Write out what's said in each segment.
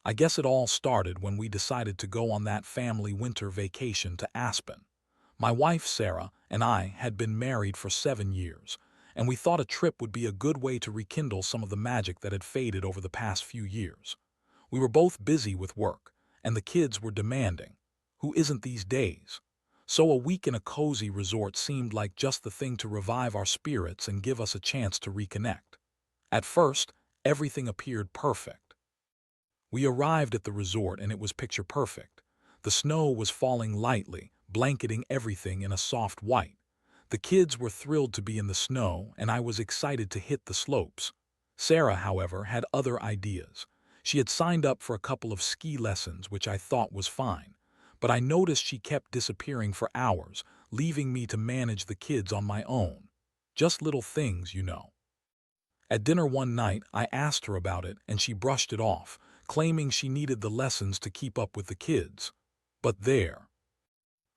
I guess it all started when we decided to go on that family winter vacation to Aspen. My wife, Sarah, and I had been married for 7 years, and we thought a trip would be a good way to rekindle some of the magic that had faded over the past few years. We were both busy with work, and the kids were demanding. Who isn't these days? So a week in a cozy resort seemed like just the thing to revive our spirits and give us a chance to reconnect. At first, everything appeared perfect. We arrived at the resort and it was picture perfect. The snow was falling lightly, blanketing everything in a soft white. The kids were thrilled to be in the snow, and I was excited to hit the slopes. Sarah, however, had other ideas. She had signed up for a couple of ski lessons, which I thought was fine. But I noticed she kept disappearing for hours, leaving me to manage the kids on my own. Just little things, you know. At dinner one night, I asked her about it, and she brushed it off, claiming she needed the lessons to keep up with the kids. But there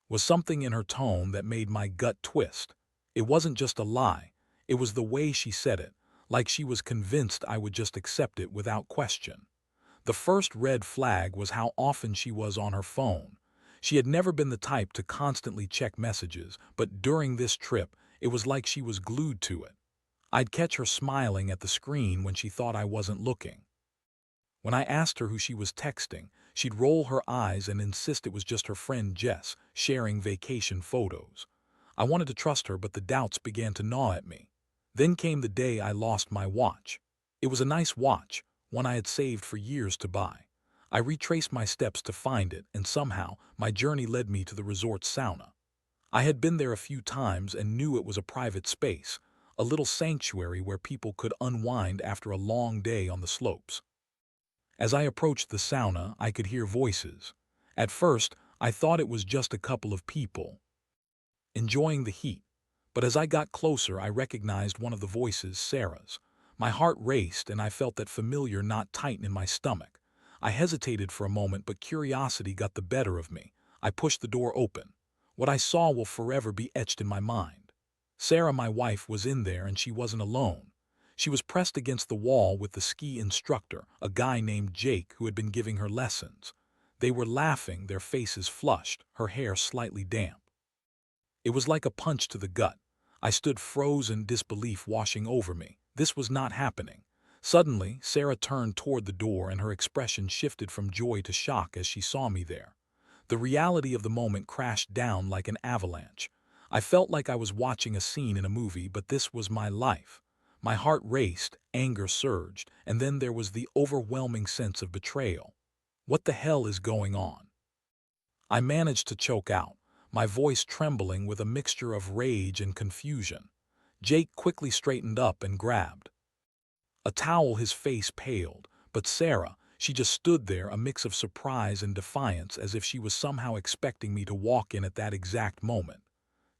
was something in her tone that made my gut twist. It wasn't just a lie, it was the way she said it, like she was convinced I would just accept it without question. The first red flag was how often she was on her phone. She had never been the type to constantly check messages, but during this trip, it was like she was glued to it. I'd catch her smiling at the screen when she thought I wasn't looking. When I asked her who she was texting, she'd roll her eyes and insist it was just her friend Jess, sharing vacation photos. I wanted to trust her, but the doubts began to gnaw at me. Then came the day I lost my watch. It was a nice watch, one I had saved for years to buy. I retraced my steps to find it, and somehow my journey led me to the resort's sauna. I had been there a few times and knew it was a private space, a little sanctuary where people could unwind after a long day on the slopes. As I approached the sauna, I could hear voices. At first, I thought it was just a couple of people enjoying the heat, but as I got closer, I recognized one of the voices, Sarah's. My heart raced and I felt that familiar knot tighten in my stomach. I hesitated for a moment, but curiosity got the better of me. I pushed the door open. What I saw will forever be etched in my mind. Sarah, my wife, was in there, and she wasn't alone. She was pressed against the wall with the ski instructor, a guy named Jake who had been giving her lessons. They were laughing, their faces flushed, her hair slightly damp. It was like a punch to the gut. I stood frozen, disbelief washing over me. This was not happening. Suddenly, Sarah turned toward the door and her expression shifted from joy to shock as she saw me there. The reality of the moment crashed down like an avalanche. I felt like I was watching a scene in a movie, but this was my life. My heart raced, anger surged, and then there was the overwhelming sense of betrayal. What the hell is going on? I managed to choke out, my voice trembling with a mixture of rage and confusion. Jake quickly straightened up and grabbed a towel, his face paled, but Sarah, she just stood there, a mix of surprise and defiance, as if she was somehow expecting me to walk in at that exact moment.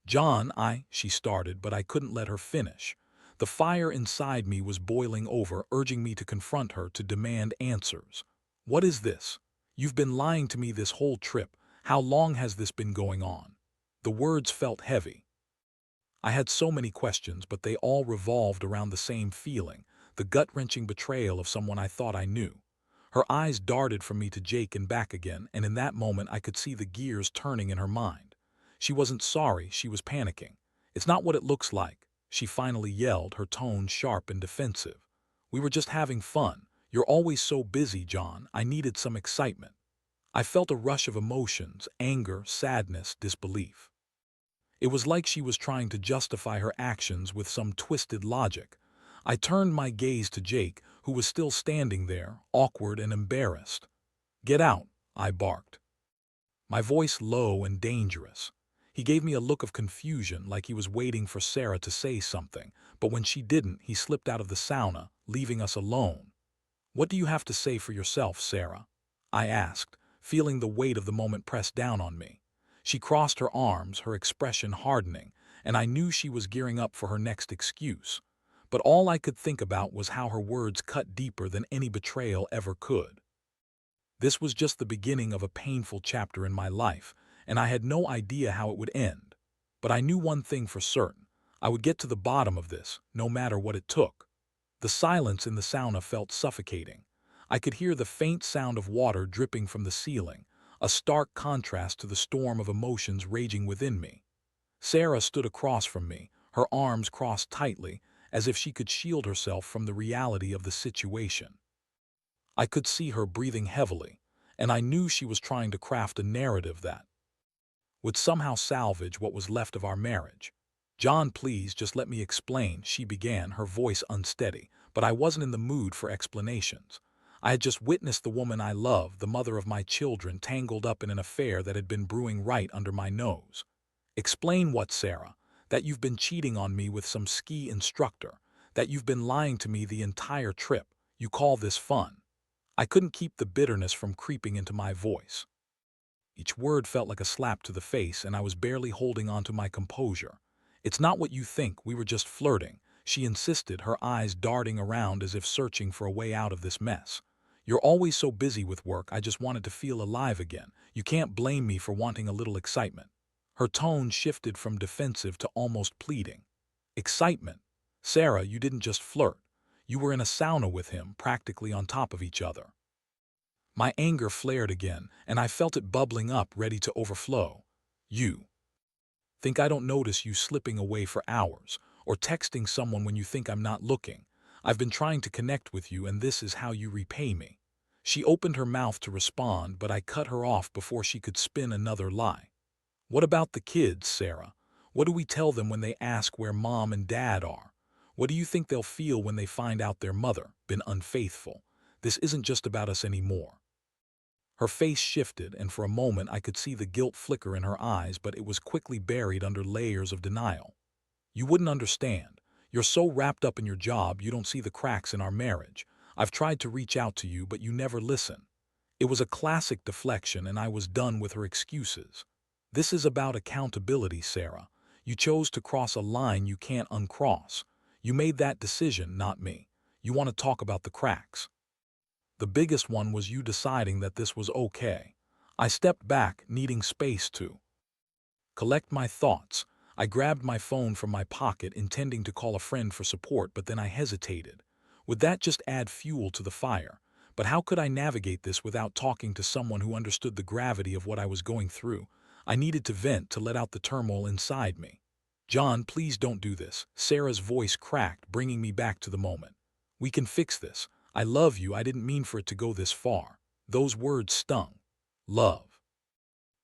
John, she started, but I couldn't let her finish. The fire inside me was boiling over, urging me to confront her, to demand answers. What is this? You've been lying to me this whole trip. How long has this been going on? The words felt heavy. I had so many questions, but they all revolved around the same feeling, the gut-wrenching betrayal of someone I thought I knew. Her eyes darted from me to Jake and back again, and in that moment I could see the gears turning in her mind. She wasn't sorry, she was panicking. It's not what it looks like, she finally yelled, her tone sharp and defensive. We were just having fun. You're always so busy, John. I needed some excitement. I felt a rush of emotions, anger, sadness, disbelief. It was like she was trying to justify her actions with some twisted logic. I turned my gaze to Jake, who was still standing there, awkward and embarrassed. Get out, I barked, my voice low and dangerous. He gave me a look of confusion, like he was waiting for Sarah to say something, but when she didn't, he slipped out of the sauna, leaving us alone. What do you have to say for yourself, Sarah? I asked, feeling the weight of the moment press down on me. She crossed her arms, her expression hardening, and I knew she was gearing up for her next excuse. But all I could think about was how her words cut deeper than any betrayal ever could. This was just the beginning of a painful chapter in my life, and I had no idea how it would end. But I knew one thing for certain. I would get to the bottom of this, no matter what it took. The silence in the sauna felt suffocating. I could hear the faint sound of water dripping from the ceiling, a stark contrast to the storm of emotions raging within me. Sarah stood across from me, her arms crossed tightly, as if she could shield herself from the reality of the situation. I could see her breathing heavily, and I knew she was trying to craft a narrative that would somehow salvage what was left of our marriage. "John, please just let me explain," she began, her voice unsteady, but I wasn't in the mood for explanations. I had just witnessed the woman I loved, the mother of my children, tangled up in an affair that had been brewing right under my nose. "Explain what, Sarah? That you've been cheating on me with some ski instructor, that you've been lying to me the entire trip. You call this fun?" I couldn't keep the bitterness from creeping into my voice. Each word felt like a slap to the face, and I was barely holding on to my composure. "It's not what you think, we were just flirting," she insisted, her eyes darting around as if searching for a way out of this mess. "You're always so busy with work, I just wanted to feel alive again. You can't blame me for wanting a little excitement." Her tone shifted from defensive to almost pleading. "Excitement? Sarah, you didn't just flirt. You were in a sauna with him, practically on top of each other." My anger flared again, and I felt it bubbling up, ready to overflow. "You think I don't notice you slipping away for hours, or texting someone when you think I'm not looking? I've been trying to connect with you, and this is how you repay me." She opened her mouth to respond, but I cut her off before she could spin another lie. "What about the kids, Sarah? What do we tell them when they ask where mom and dad are? What do you think they'll feel when they find out their mother been unfaithful? This isn't just about us anymore." Her face shifted, and for a moment I could see the guilt flicker in her eyes, but it was quickly buried under layers of denial. "You wouldn't understand. You're so wrapped up in your job you don't see the cracks in our marriage. I've tried to reach out to you, but you never listen." It was a classic deflection, and I was done with her excuses. "This is about accountability, Sarah. You chose to cross a line you can't uncross. You made that decision, not me. You want to talk about the cracks? The biggest one was you deciding that this was okay." I stepped back, needing space to collect my thoughts. I grabbed my phone from my pocket, intending to call a friend for support, but then I hesitated. Would that just add fuel to the fire? But how could I navigate this without talking to someone who understood the gravity of what I was going through? I needed to vent, to let out the turmoil inside me. "John, please don't do this." Sarah's voice cracked, bringing me back to the moment. "We can fix this. I love you. I didn't mean for it to go this far." Those words stung. Love.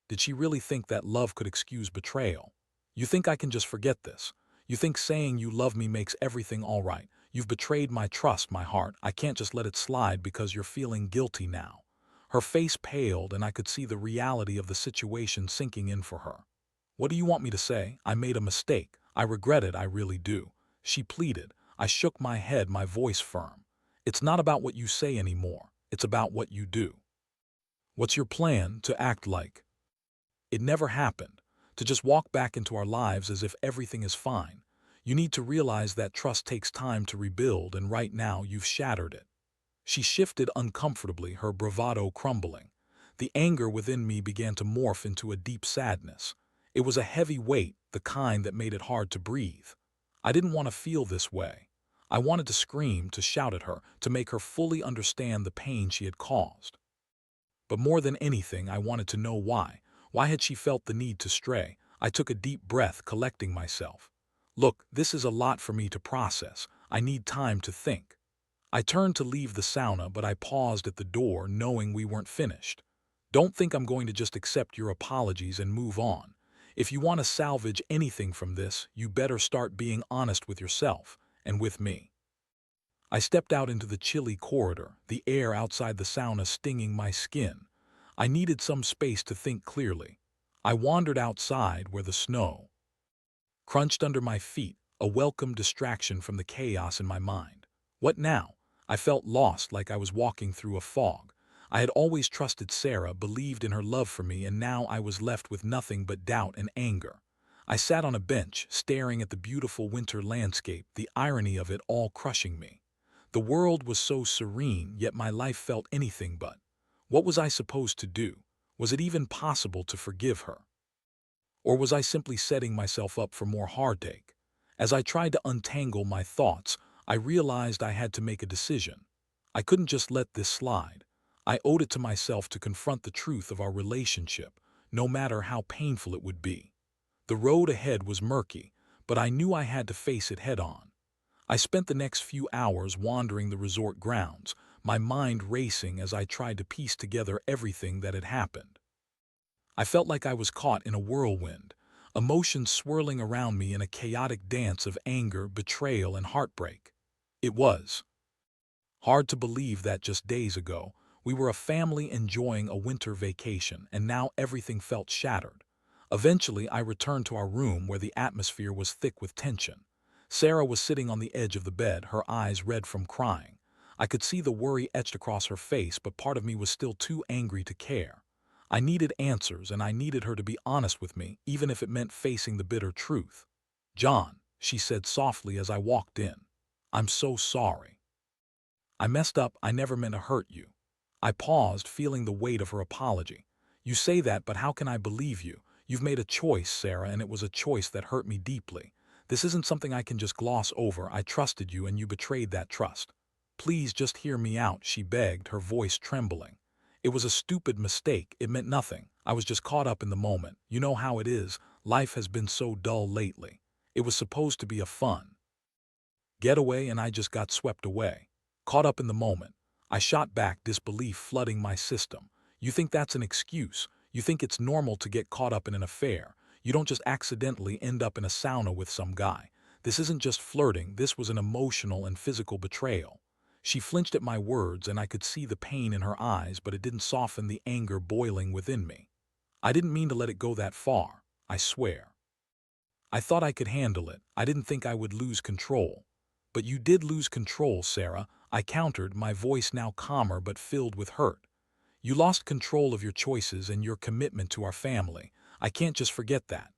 Did she really think that love could excuse betrayal? "You think I can just forget this? You think saying you love me makes everything all right? You've betrayed my trust, my heart. I can't just let it slide because you're feeling guilty now." Her face paled, and I could see the reality of the situation sinking in for her. "What do you want me to say? I made a mistake. I regret it, I really do," she pleaded. I shook my head, my voice firm. "It's not about what you say anymore. It's about what you do. What's your plan to act like it never happened, to just walk back into our lives as if everything is fine? You need to realize that trust takes time to rebuild, and right now you've shattered it." She shifted uncomfortably, her bravado crumbling. The anger within me began to morph into a deep sadness. It was a heavy weight, the kind that made it hard to breathe. I didn't want to feel this way. I wanted to scream, to shout at her, to make her fully understand the pain she had caused. But more than anything, I wanted to know why. Why had she felt the need to stray? I took a deep breath, collecting myself. "Look, this is a lot for me to process. I need time to think." I turned to leave the sauna, but I paused at the door, knowing we weren't finished. "Don't think I'm going to just accept your apologies and move on. If you want to salvage anything from this, you better start being honest with yourself and with me." I stepped out into the chilly corridor, the air outside the sauna stinging my skin. I needed some space to think clearly. I wandered outside, where the snow crunched under my feet, a welcome distraction from the chaos in my mind. What now? I felt lost, like I was walking through a fog. I had always trusted Sarah, believed in her love for me, and now I was left with nothing but doubt and anger. I sat on a bench, staring at the beautiful winter landscape, the irony of it all crushing me. The world was so serene, yet my life felt anything but. What was I supposed to do? Was it even possible to forgive her? Or was I simply setting myself up for more heartache? As I tried to untangle my thoughts, I realized I had to make a decision. I couldn't just let this slide. I owed it to myself to confront the truth of our relationship, no matter how painful it would be. The road ahead was murky, but I knew I had to face it head on. I spent the next few hours wandering the resort grounds, my mind racing as I tried to piece together everything that had happened. I felt like I was caught in a whirlwind, emotions swirling around me in a chaotic dance of anger, betrayal, and heartbreak. It was hard to believe that just days ago, we were a family enjoying a winter vacation, and now everything felt shattered. Eventually, I returned to our room where the atmosphere was thick with tension. Sarah was sitting on the edge of the bed, her eyes red from crying. I could see the worry etched across her face, but part of me was still too angry to care. I needed answers, and I needed her to be honest with me, even if it meant facing the bitter truth. "John," she said softly as I walked in, "I'm so sorry. I messed up, I never meant to hurt you." I paused, feeling the weight of her apology. "You say that, but how can I believe you? You've made a choice, Sarah, and it was a choice that hurt me deeply. This isn't something I can just gloss over. I trusted you, and you betrayed that trust. Please just hear me out," she begged, her voice trembling. "It was a stupid mistake. It meant nothing. I was just caught up in the moment. You know how it is. Life has been so dull lately. It was supposed to be a fun getaway, and I just got swept away. Caught up in the moment." I shot back, disbelief flooding my system. "You think that's an excuse? You think it's normal to get caught up in an affair? You don't just accidentally end up in a sauna with some guy. This isn't just flirting, this was an emotional and physical betrayal." She flinched at my words, and I could see the pain in her eyes, but it didn't soften the anger boiling within me. "I didn't mean to let it go that far, I swear. I thought I could handle it. I didn't think I would lose control." "But you did lose control, Sarah," I countered, my voice now calmer but filled with hurt. "You lost control of your choices and your commitment to our family. I can't just forget that."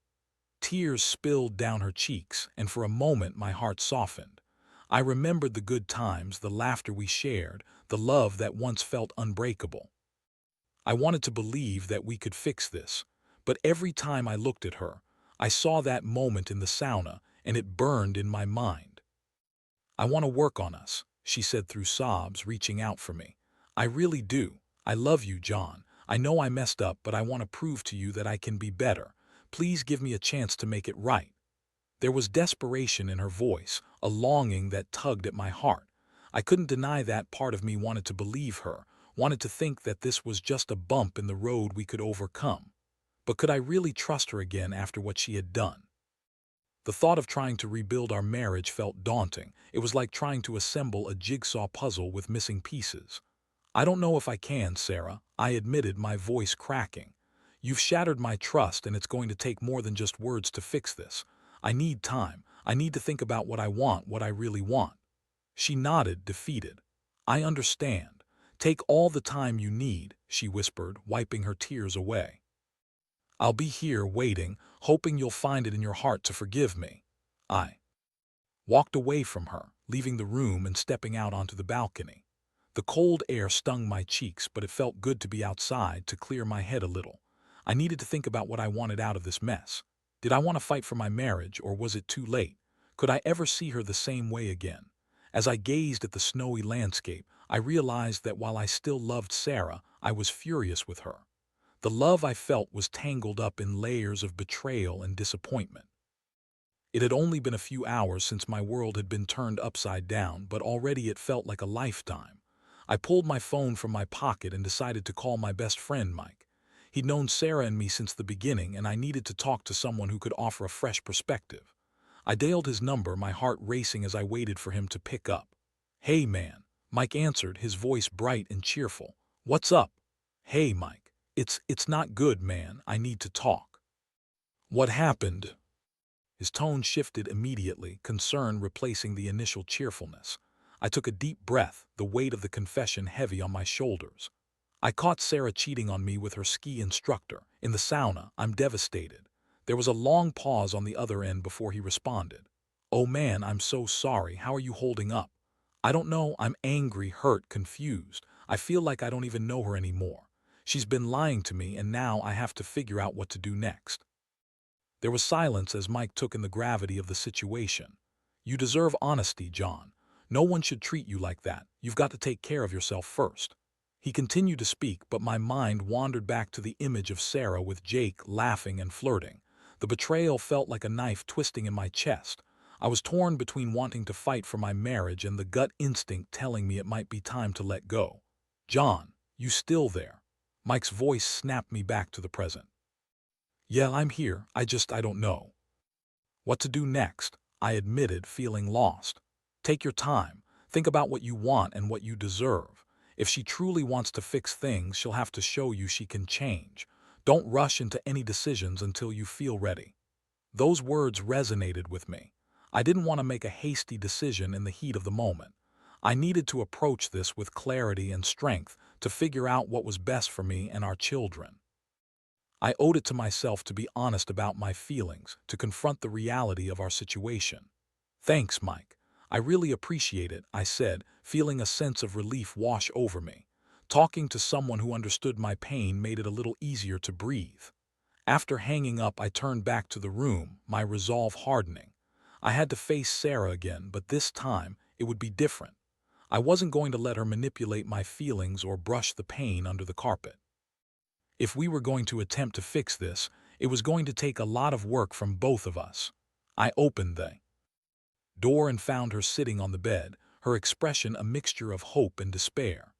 Tears spilled down her cheeks, and for a moment my heart softened. I remembered the good times, the laughter we shared, the love that once felt unbreakable. I wanted to believe that we could fix this, but every time I looked at her, I saw that moment in the sauna, and it burned in my mind. "I want to work on us," she said through sobs, reaching out for me. "I really do. I love you, John. I know I messed up, but I want to prove to you that I can be better. Please give me a chance to make it right." There was desperation in her voice, a longing that tugged at my heart. I couldn't deny that part of me wanted to believe her, wanted to think that this was just a bump in the road we could overcome. But could I really trust her again after what she had done? The thought of trying to rebuild our marriage felt daunting. It was like trying to assemble a jigsaw puzzle with missing pieces. "I don't know if I can, Sarah," I admitted, my voice cracking. "You've shattered my trust, and it's going to take more than just words to fix this. I need time. I need to think about what I want, what I really want." She nodded, defeated. "I understand. Take all the time you need," she whispered, wiping her tears away. "I'll be here waiting, hoping you'll find it in your heart to forgive me." I walked away from her, leaving the room and stepping out onto the balcony. The cold air stung my cheeks, but it felt good to be outside to clear my head a little. I needed to think about what I wanted out of this mess. Did I want to fight for my marriage, or was it too late? Could I ever see her the same way again? As I gazed at the snowy landscape, I realized that while I still loved Sarah, I was furious with her. The love I felt was tangled up in layers of betrayal and disappointment. It had only been a few hours since my world had been turned upside down, but already it felt like a lifetime. I pulled my phone from my pocket and decided to call my best friend, Mike. He'd known Sarah and me since the beginning, and I needed to talk to someone who could offer a fresh perspective. I dialed his number, my heart racing as I waited for him to pick up. "Hey, man," Mike answered, his voice bright and cheerful. "What's up?" "Hey, Mike. It's not good, man. I need to talk." "What happened?" His tone shifted immediately, concern replacing the initial cheerfulness. I took a deep breath, the weight of the confession heavy on my shoulders. "I caught Sarah cheating on me with her ski instructor. In the sauna. I'm devastated." There was a long pause on the other end before he responded. "Oh man, I'm so sorry. How are you holding up?" "I don't know. I'm angry, hurt, confused. I feel like I don't even know her anymore. She's been lying to me, and now I have to figure out what to do next." There was silence as Mike took in the gravity of the situation. "You deserve honesty, John. No one should treat you like that. You've got to take care of yourself first." He continued to speak, but my mind wandered back to the image of Sarah with Jake laughing and flirting. The betrayal felt like a knife twisting in my chest. I was torn between wanting to fight for my marriage and the gut instinct telling me it might be time to let go. "John, you still there?" Mike's voice snapped me back to the present. "Yeah, I'm here. I don't know what to do next," I admitted, feeling lost. "Take your time. Think about what you want and what you deserve. If she truly wants to fix things, she'll have to show you she can change. Don't rush into any decisions until you feel ready." Those words resonated with me. I didn't want to make a hasty decision in the heat of the moment. I needed to approach this with clarity and strength to figure out what was best for me and our children. I owed it to myself to be honest about my feelings, to confront the reality of our situation. "Thanks, Mike. I really appreciate it," I said, feeling a sense of relief wash over me. Talking to someone who understood my pain made it a little easier to breathe. After hanging up, I turned back to the room, my resolve hardening. I had to face Sarah again, but this time it would be different. I wasn't going to let her manipulate my feelings or brush the pain under the carpet. If we were going to attempt to fix this, it was going to take a lot of work from both of us. I opened the door and found her sitting on the bed, her expression a mixture of hope and despair.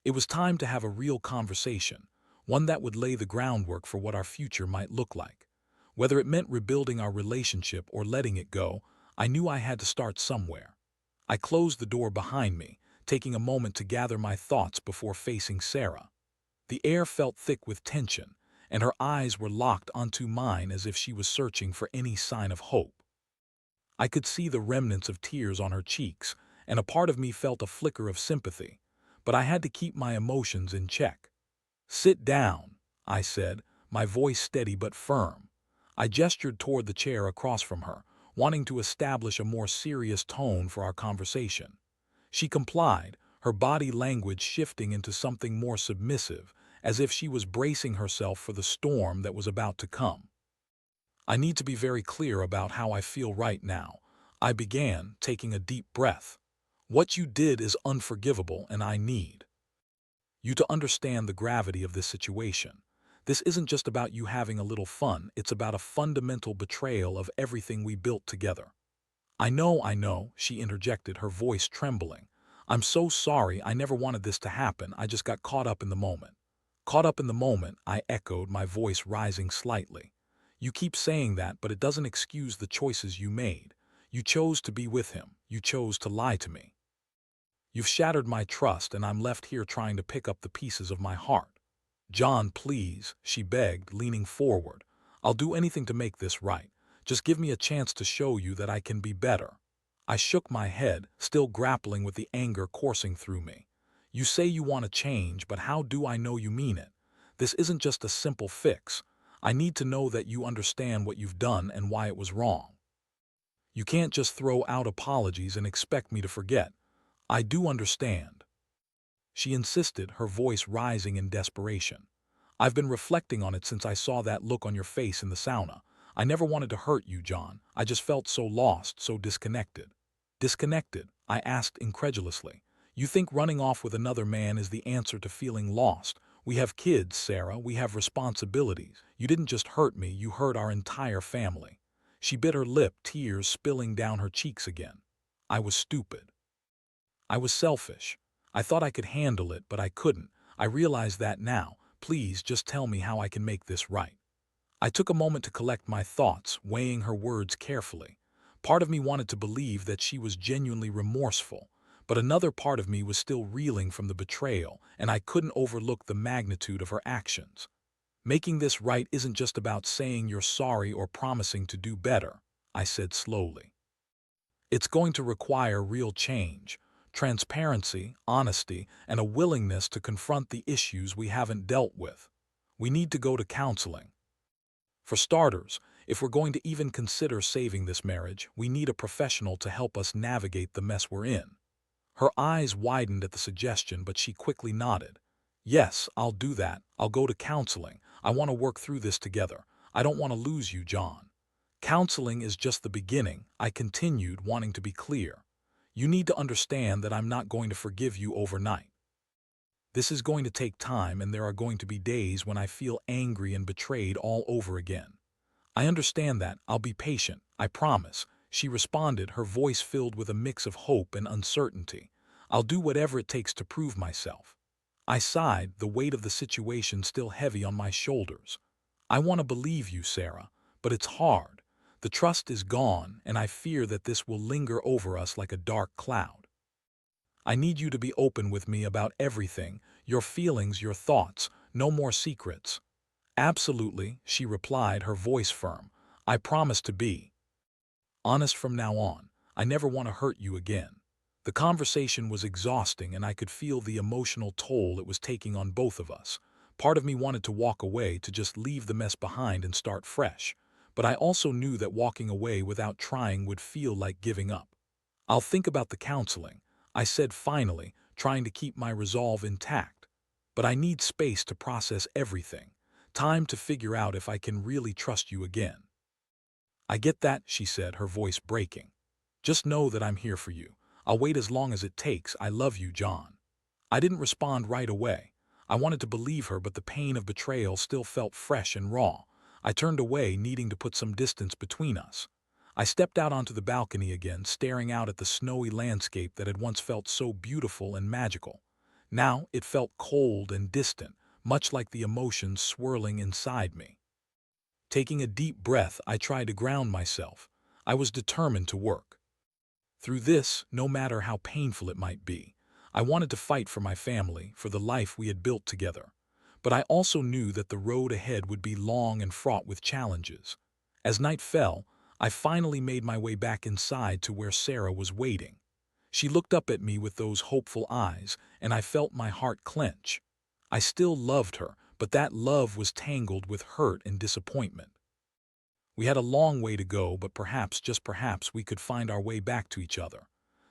It was time to have a real conversation, one that would lay the groundwork for what our future might look like. Whether it meant rebuilding our relationship or letting it go, I knew I had to start somewhere. I closed the door behind me, taking a moment to gather my thoughts before facing Sarah. The air felt thick with tension, and her eyes were locked onto mine as if she was searching for any sign of hope. I could see the remnants of tears on her cheeks, and a part of me felt a flicker of sympathy, but I had to keep my emotions in check. "Sit down," I said, my voice steady but firm. I gestured toward the chair across from her, wanting to establish a more serious tone for our conversation. She complied, her body language shifting into something more submissive, as if she was bracing herself for the storm that was about to come. "I need to be very clear about how I feel right now," I began, taking a deep breath. "What you did is unforgivable, and I need you to understand the gravity of this situation. This isn't just about you having a little fun, it's about a fundamental betrayal of everything we built together." I know," she interjected, her voice trembling. "I'm so sorry, I never wanted this to happen, I just got caught up in the moment." "Caught up in the moment," I echoed, my voice rising slightly. "You keep saying that, but it doesn't excuse the choices you made. You chose to be with him. You chose to lie to me. You've shattered my trust, and I'm left here trying to pick up the pieces of my heart." "John, please," she begged, leaning forward. "I'll do anything to make this right. Just give me a chance to show you that I can be better." I shook my head, still grappling with the anger coursing through me. "You say you want to change, but how do I know you mean it? This isn't just a simple fix. I need to know that you understand what you've done and why it was wrong. You can't just throw out apologies and expect me to forget. I do understand." She insisted, her voice rising in desperation. "I've been reflecting on it since I saw that look on your face in the sauna. I never wanted to hurt you, John. I just felt so lost, so disconnected." "Disconnected?" I asked incredulously. "You think running off with another man is the answer to feeling lost? We have kids, Sarah. We have responsibilities. You didn't just hurt me, you hurt our entire family." She bit her lip, tears spilling down her cheeks again. "I was stupid. I was selfish. I thought I could handle it, but I couldn't. I realize that now. Please just tell me how I can make this right." I took a moment to collect my thoughts, weighing her words carefully. Part of me wanted to believe that she was genuinely remorseful, but another part of me was still reeling from the betrayal, and I couldn't overlook the magnitude of her actions. "Making this right isn't just about saying you're sorry or promising to do better," I said slowly. "It's going to require real change, transparency, honesty, and a willingness to confront the issues we haven't dealt with. We need to go to counseling. For starters, if we're going to even consider saving this marriage, we need a professional to help us navigate the mess we're in." Her eyes widened at the suggestion, but she quickly nodded. "Yes, I'll do that. I'll go to counseling. I want to work through this together. I don't want to lose you, John." "Counseling is just the beginning," I continued, wanting to be clear. You need to understand that I'm not going to forgive you overnight. This is going to take time, and there are going to be days when I feel angry and betrayed all over again. I understand that. I'll be patient, I promise, she responded, her voice filled with a mix of hope and uncertainty. I'll do whatever it takes to prove myself. I sighed, the weight of the situation still heavy on my shoulders. I want to believe you, Sarah, but it's hard. The trust is gone, and I fear that this will linger over us like a dark cloud. I need you to be open with me about everything, your feelings, your thoughts, no more secrets. Absolutely, she replied, her voice firm. I promise to be honest from now on. I never want to hurt you again. The conversation was exhausting, and I could feel the emotional toll it was taking on both of us. Part of me wanted to walk away, to just leave the mess behind and start fresh. But I also knew that walking away without trying would feel like giving up. I'll think about the counseling, I said finally, trying to keep my resolve intact. But I need space to process everything. Time to figure out if I can really trust you again. I get that, she said, her voice breaking. Just know that I'm here for you. I'll wait as long as it takes. I love you, John. I didn't respond right away. I wanted to believe her, but the pain of betrayal still felt fresh and raw. I turned away, needing to put some distance between us. I stepped out onto the balcony again, staring out at the snowy landscape that had once felt so beautiful and magical. Now it felt cold and distant, much like the emotions swirling inside me. Taking a deep breath, I tried to ground myself. I was determined to work through this, no matter how painful it might be. I wanted to fight for my family, for the life we had built together. But I also knew that the road ahead would be long and fraught with challenges. As night fell, I finally made my way back inside to where Sarah was waiting. She looked up at me with those hopeful eyes, and I felt my heart clench. I still loved her, but that love was tangled with hurt and disappointment. We had a long way to go, but perhaps, just perhaps, we could find our way back to each other.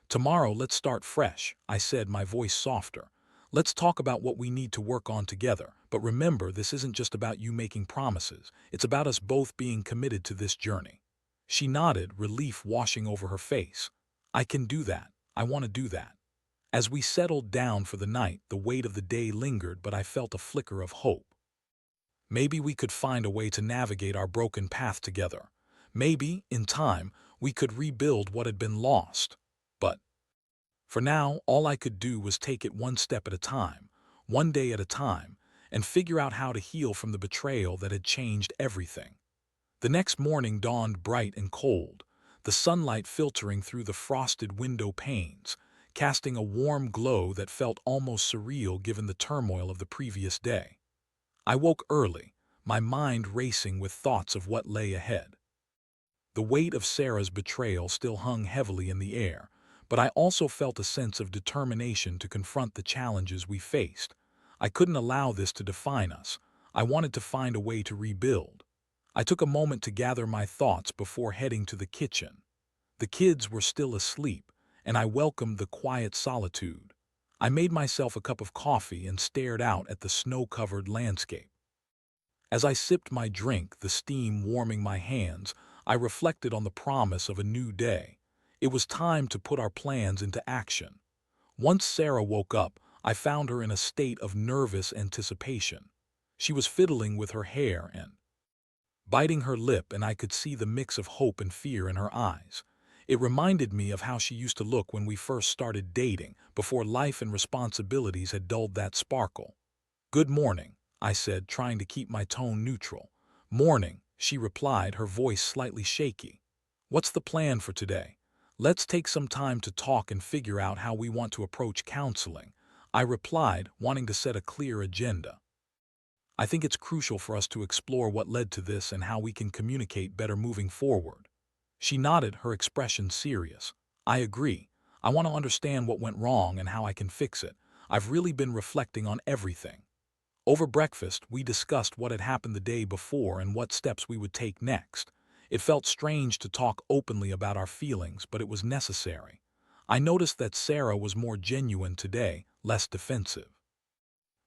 Tomorrow, let's start fresh, I said, my voice softer. Let's talk about what we need to work on together. But remember, this isn't just about you making promises. It's about us both being committed to this journey. She nodded, relief washing over her face. I can do that. I want to do that. As we settled down for the night, the weight of the day lingered, but I felt a flicker of hope. Maybe we could find a way to navigate our broken path together. Maybe, in time, we could rebuild what had been lost. But for now, all I could do was take it one step at a time, one day at a time, and figure out how to heal from the betrayal that had changed everything. The next morning dawned bright and cold, the sunlight filtering through the frosted window panes, casting a warm glow that felt almost surreal given the turmoil of the previous day. I woke early, my mind racing with thoughts of what lay ahead. The weight of Sarah's betrayal still hung heavily in the air, but I also felt a sense of determination to confront the challenges we faced. I couldn't allow this to define us. I wanted to find a way to rebuild. I took a moment to gather my thoughts before heading to the kitchen. The kids were still asleep, and I welcomed the quiet solitude. I made myself a cup of coffee and stared out at the snow-covered landscape. As I sipped my drink, the steam warming my hands, I reflected on the promise of a new day. It was time to put our plans into action. Once Sarah woke up, I found her in a state of nervous anticipation. She was fiddling with her hair and biting her lip, and I could see the mix of hope and fear in her eyes. It reminded me of how she used to look when we first started dating, before life and responsibilities had dulled that sparkle. "Good morning," I said, trying to keep my tone neutral. "Morning," she replied, her voice slightly shaky. "What's the plan for today?" "Let's take some time to talk and figure out how we want to approach counseling," I replied, wanting to set a clear agenda. "I think it's crucial for us to explore what led to this and how we can communicate better moving forward." She nodded, her expression serious. "I agree. I want to understand what went wrong and how I can fix it. I've really been reflecting on everything." Over breakfast, we discussed what had happened the day before and what steps we would take next. It felt strange to talk openly about our feelings, but it was necessary. I noticed that Sarah was more genuine today, less defensive.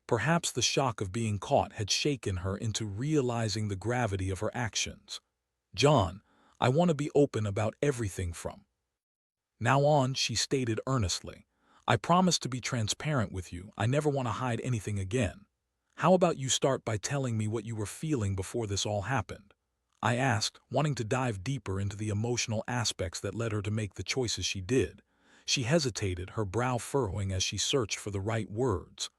Perhaps the shock of being caught had shaken her into realizing the gravity of her actions. "John, I want to be open about everything from Now on, she stated earnestly, I promise to be transparent with you. I never want to hide anything again. How about you start by telling me what you were feeling before this all happened? I asked, wanting to dive deeper into the emotional aspects that led her to make the choices she did. She hesitated, her brow furrowing as she searched for the right words.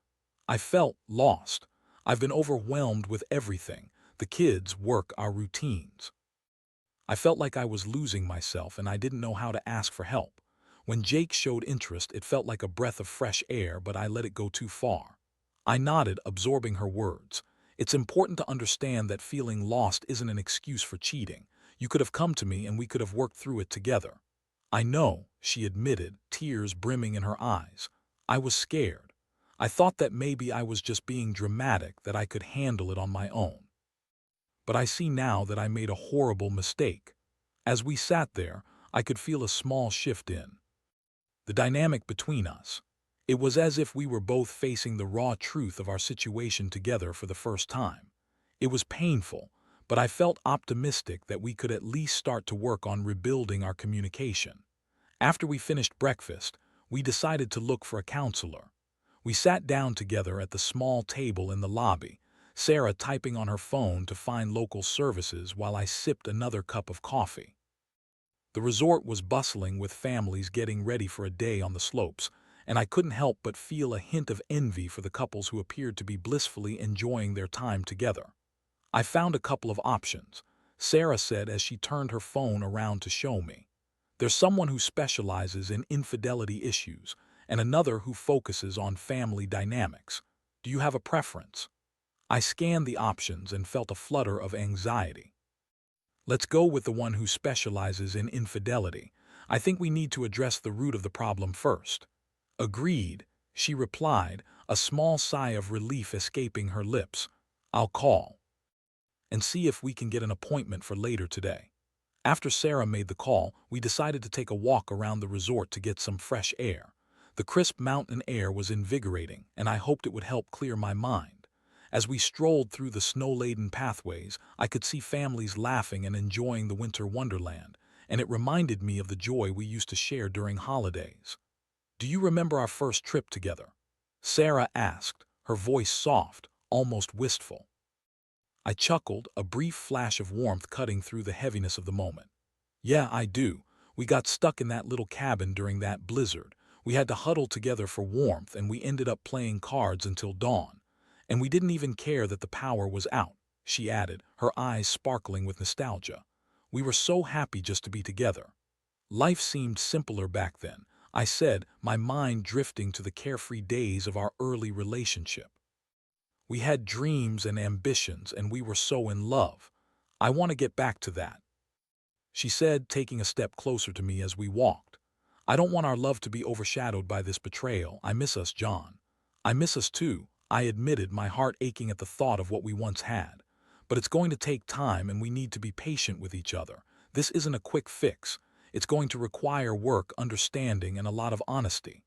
I felt lost. I've been overwhelmed with everything. The kids, work, our routines. I felt like I was losing myself and I didn't know how to ask for help. When Jake showed interest, it felt like a breath of fresh air, but I let it go too far. I nodded, absorbing her words. It's important to understand that feeling lost isn't an excuse for cheating. You could have come to me and we could have worked through it together. I know, she admitted, tears brimming in her eyes. I was scared. I thought that maybe I was just being dramatic, that I could handle it on my own. But I see now that I made a horrible mistake. As we sat there, I could feel a small shift in the dynamic between us. It was as if we were both facing the raw truth of our situation together for the first time. It was painful, but I felt optimistic that we could at least start to work on rebuilding our communication. After we finished breakfast, we decided to look for a counselor. We sat down together at the small table in the lobby, Sarah typing on her phone to find local services while I sipped another cup of coffee. The resort was bustling with families getting ready for a day on the slopes, and I couldn't help but feel a hint of envy for the couples who appeared to be blissfully enjoying their time together. I found a couple of options, Sarah said as she turned her phone around to show me. There's someone who specializes in infidelity issues, and another who focuses on family dynamics. Do you have a preference? I scanned the options and felt a flutter of anxiety. Let's go with the one who specializes in infidelity. I think we need to address the root of the problem first. Agreed, she replied, a small sigh of relief escaping her lips. I'll call and see if we can get an appointment for later today. After Sarah made the call, we decided to take a walk around the resort to get some fresh air. The crisp mountain air was invigorating, and I hoped it would help clear my mind. As we strolled through the snow-laden pathways, I could see families laughing and enjoying the winter wonderland, and it reminded me of the joy we used to share during holidays. Do you remember our first trip together? Sarah asked, her voice soft, almost wistful. I chuckled, a brief flash of warmth cutting through the heaviness of the moment. Yeah, I do. We got stuck in that little cabin during that blizzard. We had to huddle together for warmth, and we ended up playing cards until dawn. And we didn't even care that the power was out, she added, her eyes sparkling with nostalgia. We were so happy just to be together. Life seemed simpler back then, I said, my mind drifting to the carefree days of our early relationship. We had dreams and ambitions, and we were so in love. I want to get back to that, she said, taking a step closer to me as we walked. I don't want our love to be overshadowed by this betrayal. I miss us, John. I miss us too, I admitted, my heart aching at the thought of what we once had. But it's going to take time, and we need to be patient with each other. This isn't a quick fix. It's going to require work, understanding, and a lot of honesty.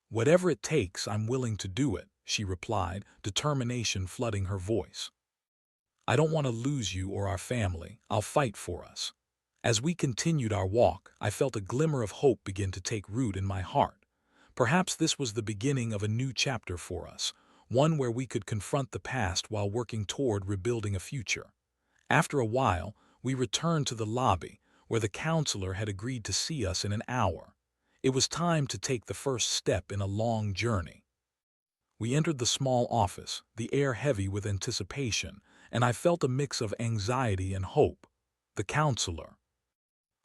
Whatever it takes, I'm willing to do it, she replied, determination flooding her voice. I don't want to lose you or our family. I'll fight for us. As we continued our walk, I felt a glimmer of hope begin to take root in my heart. Perhaps this was the beginning of a new chapter for us, one where we could confront the past while working toward rebuilding a future. After a while, we returned to the lobby, where the counselor had agreed to see us in an hour. It was time to take the first step in a long journey. We entered the small office, the air heavy with anticipation, and I felt a mix of anxiety and hope. The counselor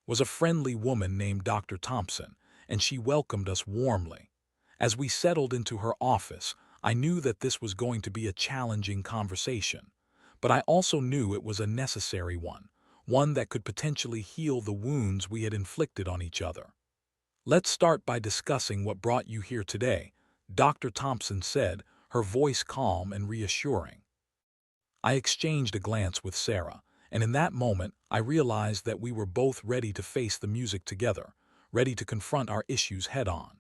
was a friendly woman named Dr. Thompson, and she welcomed us warmly. As we settled into her office, I knew that this was going to be a challenging conversation, but I also knew it was a necessary one that could potentially heal the wounds we had inflicted on each other. Let's start by discussing what brought you here today, Dr. Thompson said, her voice calm and reassuring. I exchanged a glance with Sarah, and in that moment I realized that we were both ready to face the music together, ready to confront our issues head-on.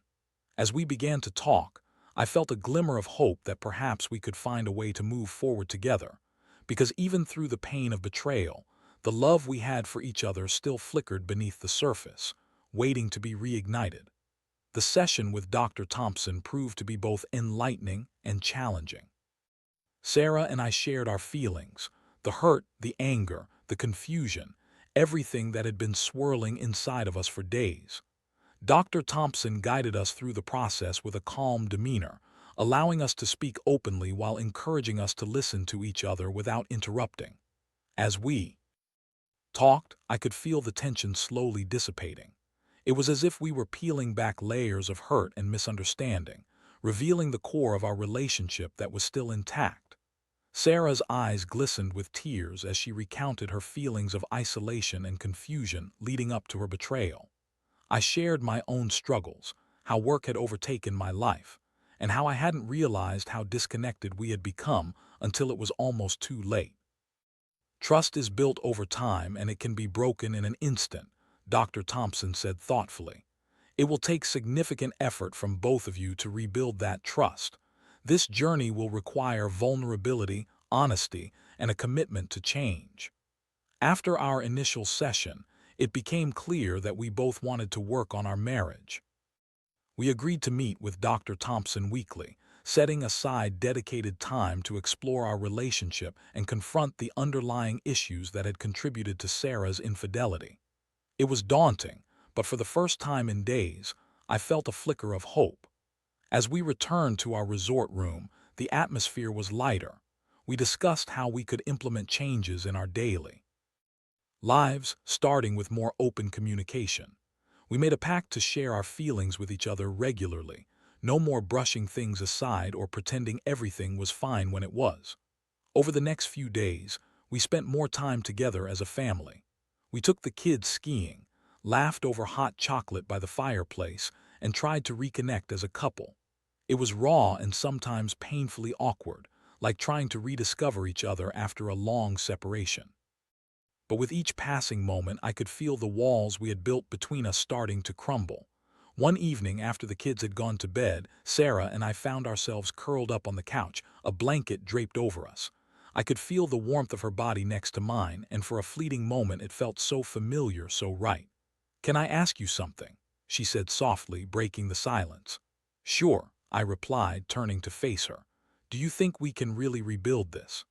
As we began to talk, I felt a glimmer of hope that perhaps we could find a way to move forward together, because even through the pain of betrayal, the love we had for each other still flickered beneath the surface. waiting to be reignited. The session with Dr. Thompson proved to be both enlightening and challenging. Sarah and I shared our feelings, the hurt, the anger, the confusion, everything that had been swirling inside of us for days. Dr. Thompson guided us through the process with a calm demeanor, allowing us to speak openly while encouraging us to listen to each other without interrupting. As we talked, I could feel the tension slowly dissipating. It was as if we were peeling back layers of hurt and misunderstanding, revealing the core of our relationship that was still intact. Sarah's eyes glistened with tears as she recounted her feelings of isolation and confusion leading up to her betrayal. I shared my own struggles, how work had overtaken my life, and how I hadn't realized how disconnected we had become until it was almost too late. Trust is built over time and it can be broken in an instant, Dr. Thompson said thoughtfully. It will take significant effort from both of you to rebuild that trust. This journey will require vulnerability, honesty, and a commitment to change. After our initial session, it became clear that we both wanted to work on our marriage. We agreed to meet with Dr. Thompson weekly, setting aside dedicated time to explore our relationship and confront the underlying issues that had contributed to Sarah's infidelity. It was daunting, but for the first time in days, I felt a flicker of hope. As we returned to our resort room, the atmosphere was lighter. We discussed how we could implement changes in our daily lives, starting with more open communication. We made a pact to share our feelings with each other regularly, no more brushing things aside or pretending everything was fine when it was. Over the next few days, we spent more time together as a family. We took the kids skiing, laughed over hot chocolate by the fireplace, and tried to reconnect as a couple. It was raw and sometimes painfully awkward, like trying to rediscover each other after a long separation. But with each passing moment, I could feel the walls we had built between us starting to crumble. One evening after the kids had gone to bed, Sarah and I found ourselves curled up on the couch, a blanket draped over us. I could feel the warmth of her body next to mine, and for a fleeting moment it felt so familiar, so right. "Can I ask you something?" she said softly, breaking the silence. "Sure," I replied, turning to face her. "Do you think we can really rebuild this?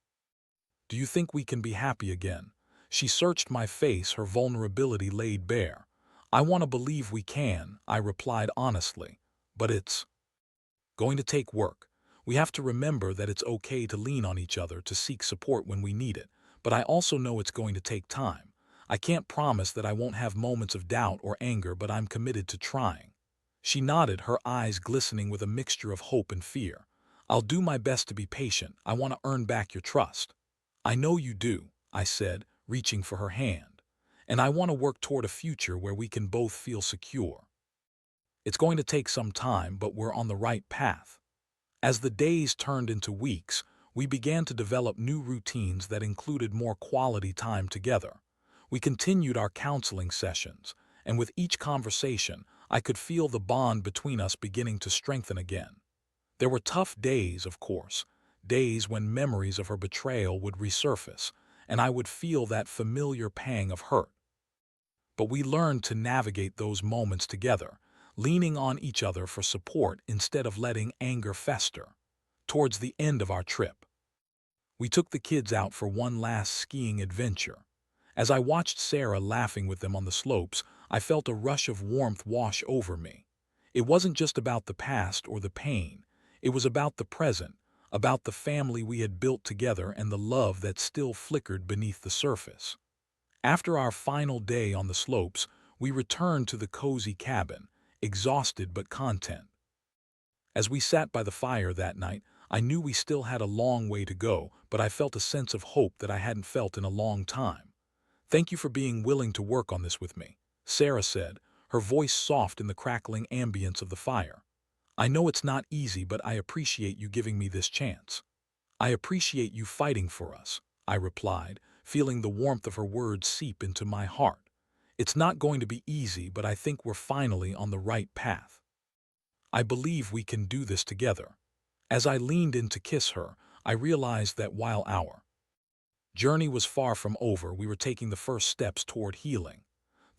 Do you think we can be happy again?" She searched my face, her vulnerability laid bare. "I want to believe we can," I replied honestly. "But it's going to take work. We have to remember that it's okay to lean on each other, to seek support when we need it. But I also know it's going to take time. I can't promise that I won't have moments of doubt or anger, but I'm committed to trying." She nodded, her eyes glistening with a mixture of hope and fear. "I'll do my best to be patient. I want to earn back your trust." "I know you do," I said, reaching for her hand. "And I want to work toward a future where we can both feel secure. It's going to take some time, but we're on the right path." As the days turned into weeks, we began to develop new routines that included more quality time together. We continued our counseling sessions, and with each conversation, I could feel the bond between us beginning to strengthen again. There were tough days, of course, days when memories of her betrayal would resurface, and I would feel that familiar pang of hurt. But we learned to navigate those moments together, leaning on each other for support instead of letting anger fester. Towards the end of our trip, we took the kids out for one last skiing adventure. As I watched Sarah laughing with them on the slopes, I felt a rush of warmth wash over me. It wasn't just about the past or the pain. It was about the present, about the family we had built together and the love that still flickered beneath the surface. After our final day on the slopes, we returned to the cozy cabin, exhausted but content. As we sat by the fire that night, I knew we still had a long way to go, but I felt a sense of hope that I hadn't felt in a long time. "Thank you for being willing to work on this with me," Sarah said, her voice soft in the crackling ambience of the fire. "I know it's not easy, but I appreciate you giving me this chance." "I appreciate you fighting for us," I replied, feeling the warmth of her words seep into my heart. "It's not going to be easy, but I think we're finally on the right path. I believe we can do this together." As I leaned in to kiss her, I realized that while our journey was far from over, we were taking the first steps toward healing.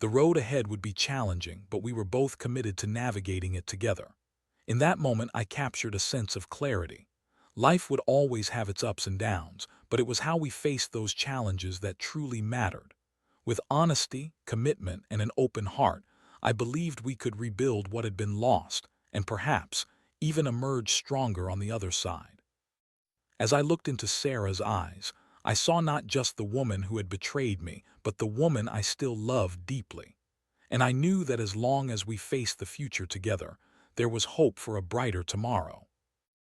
The road ahead would be challenging, but we were both committed to navigating it together. In that moment, I captured a sense of clarity. Life would always have its ups and downs, but it was how we faced those challenges that truly mattered. With honesty, commitment, and an open heart, I believed we could rebuild what had been lost, and perhaps even emerge stronger on the other side. As I looked into Sarah's eyes, I saw not just the woman who had betrayed me, but the woman I still loved deeply. And I knew that as long as we faced the future together, there was hope for a brighter tomorrow.